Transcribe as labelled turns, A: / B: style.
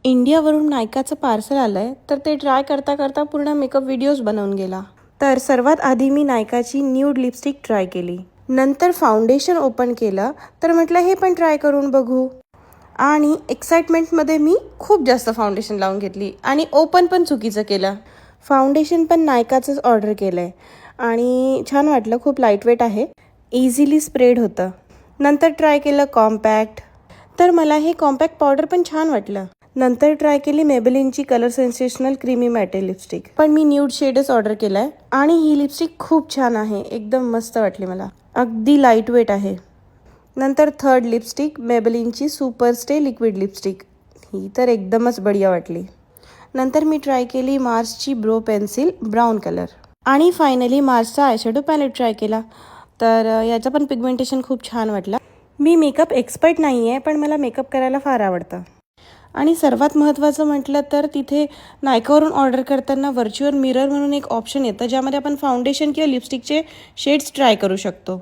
A: इंडियावरून नायकाचं parcel आलं आहे, तर ते ट्राय करता करता पूर्ण मेकअप व्हिडिओज बनवून गेला. तर सर्वात आधी मी नायकाची न्यूड लिपस्टिक ट्राय केली. नंतर फाउंडेशन ओपन केलं, तर म्हटलं हे पण ट्राय करून बघू. आणि एक्साइटमेंटमध्ये मी खूप जास्त फाउंडेशन लावून घेतली आणि ओपन पण चुकीचं केलं. फाउंडेशन पण नायकाचंच ऑर्डर केलं आहे आणि छान वाटलं. खूप लाईटवेट आहे, इझिली स्प्रेड होतं. नंतर ट्राय केलं कॉम्पॅक्ट, तर मला हे कॉम्पॅक्ट पावडर पण छान वाटलं. नंतर ट्राय केली मेबेलिनची कलर सेन्सेशनल क्रीमी मॅटे लिपस्टिक, पण मी न्यूड शेडच ऑर्डर केला आहे. आणि ही लिपस्टिक खूप छान आहे, एकदम मस्त वाटली मला, अगदी लाईटवेट आहे. नंतर थर्ड लिपस्टिक मेबेलिनची सुपर स्टे लिक्विड लिपस्टिक, ही तर एकदमच बढिया वाटली. नंतर मी ट्राय केली मार्सची ब्रो पेन्सिल ब्राऊन कलर. आणि फायनली मार्सचा आयशॅडो पॅलेट ट्राय केला, तर याचं पण पिगमेंटेशन खूप छान वाटलं. मी मेकअप एक्सपर्ट नाही आहे, पण मला मेकअप करायला फार आवडतं. आणि सर्वात महत्त्वाचं म्हटलं तर तिथे नायकावरून ऑर्डर करताना व्हर्च्युअल मिरर म्हणून एक ऑप्शन येतं, ज्यामध्ये आपण फाउंडेशन किंवा लिपस्टिकचे शेड्स ट्राय करू शकतो.